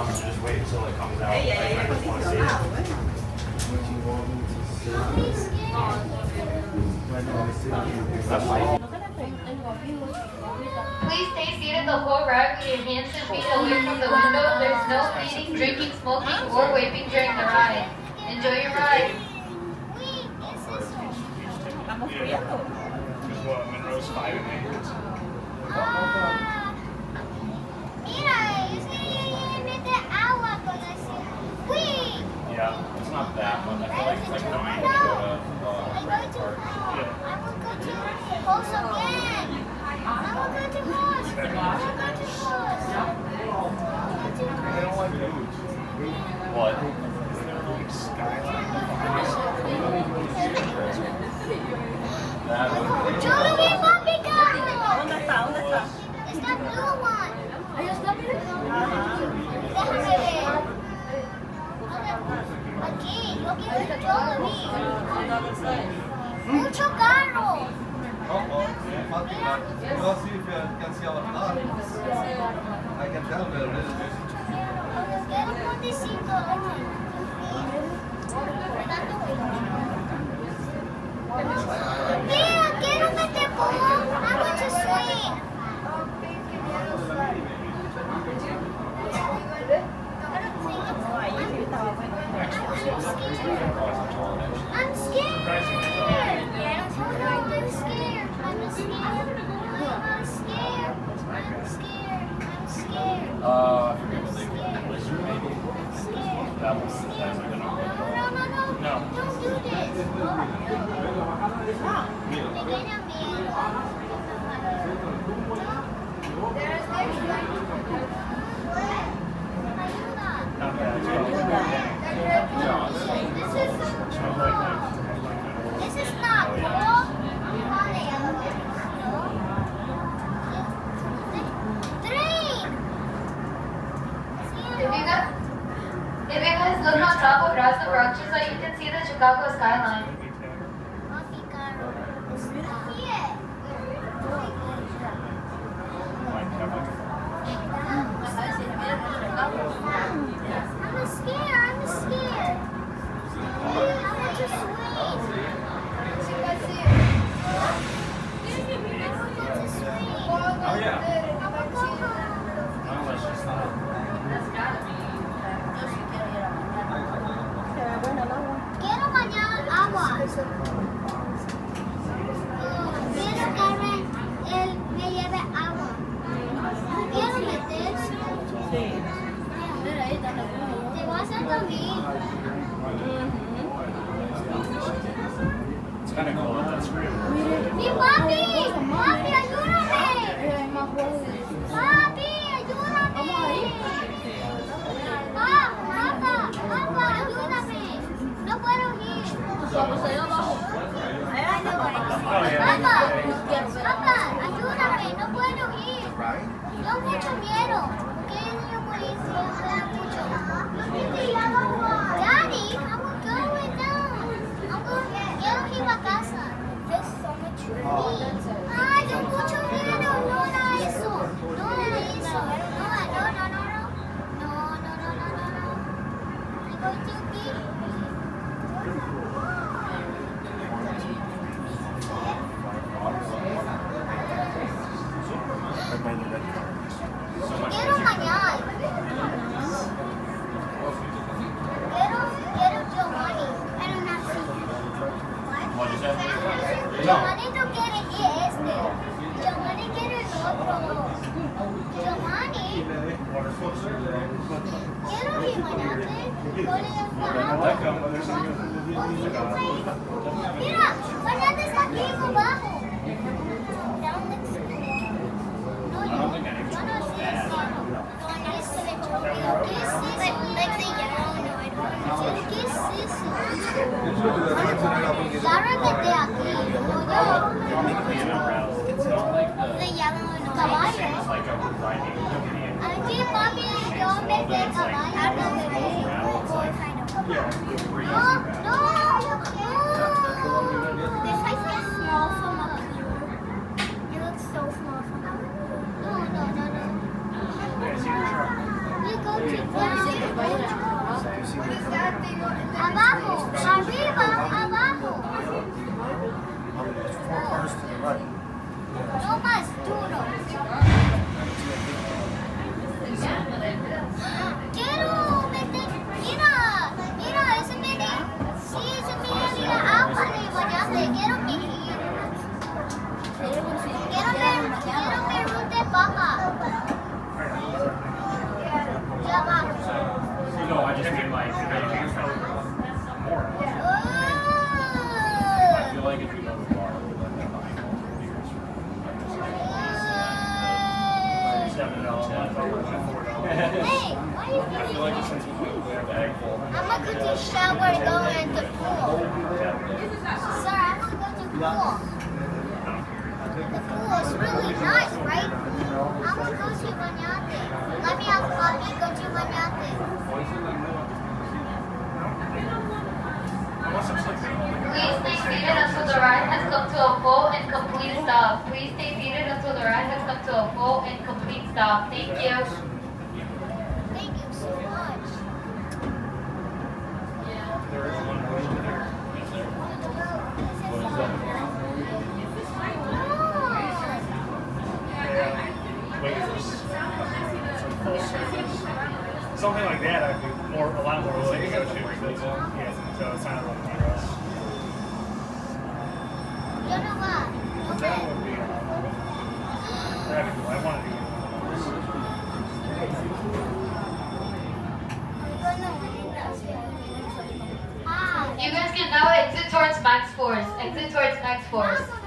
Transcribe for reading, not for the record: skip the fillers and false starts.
wants to just wait until it comes out. Like, I just want to see it. Please stay seated the whole ride with your hands and feet away from the window. There's no eating, drinking, smoking, or waving during the ride. Enjoy your ride. Estamos friendo. Because what, Monroe's 5 and 8. Mira, es que mete agua con así. Uy. Yeah, it's not that much. I feel like it's like 9 to go to park. I will go to Pulse again. I will go to Pulse. I will go to Pulse. I don't like those. What? Is there like skyline? That one. Jollibee Papi Carro. ¿Dónde está? ¿Dónde está? It's the blue one. Ahí está, mira. Déjame ver. Aquí, yo quiero Jollibee. Mucho carro. Well, see if you can see our car. I can tell where it is. Quiero un potecito. Mira, quiero meter pool. I want to swim. I'm scared. I'm scared. I'm scared. I'm scared. I'm scared. I forget what they call it. Blizzard, maybe? That was that's like No. No. Don't do this. Me tiene Not bad. This is not cool. If you guys look on top of Raza Rochesa, you can see the Chicago skyline. I'm scared. I want to swim. I want to swim. Oh, yeah. I want to go home. No, let's just not. Quiero bañar agua. Quiero que él me lleve agua. Quiero meter. Sí. Te vas a dormir. It's kind of cool with that screen. ¡Mi papi! ¡Papi, ayúdame! ¡Papi, ayúdame! ¡Papá, ayúdame! No puedo ir. Vamos allá abajo. Papá, ayúdame, no puedo ir. Tengo mucho miedo. ¿Qué niño policía? Me da mucho. Daddy, I'm going down. Quiero ir a casa. There's so much trees. Ay, tengo mucho miedo. No haga eso. No haga eso. No. I'm going to be. Quiero bañar. Quiero Giovanni. Pero no así. What'd you say? Giovanni no quiere ir este. Giovanni quiere el otro. Giovanni. Quiero ir bañarte. Mira, bañate está aquí abajo. It's like a riding company. Aquí, papi, yo me quedé caballo. No. This ice is small from up here. It looks so small from up here. No. Yeah, see your truck. We go to down. pool. The pool is really nice, right? I want to go to Manyate. Let me have coffee, go to Manyate. Please stay seated until the ride has come to a full and complete stop. Please stay seated until the ride has come to a full and complete stop. Thank you. Thank you so much. There is one over there. Wait for full service. Something like that, I'd be a lot more willing to go to. Yes, so it's not like us. You know what? That would be. That'd be cool. I want to do You guys can now exit towards Max Force. Exit towards Max Force.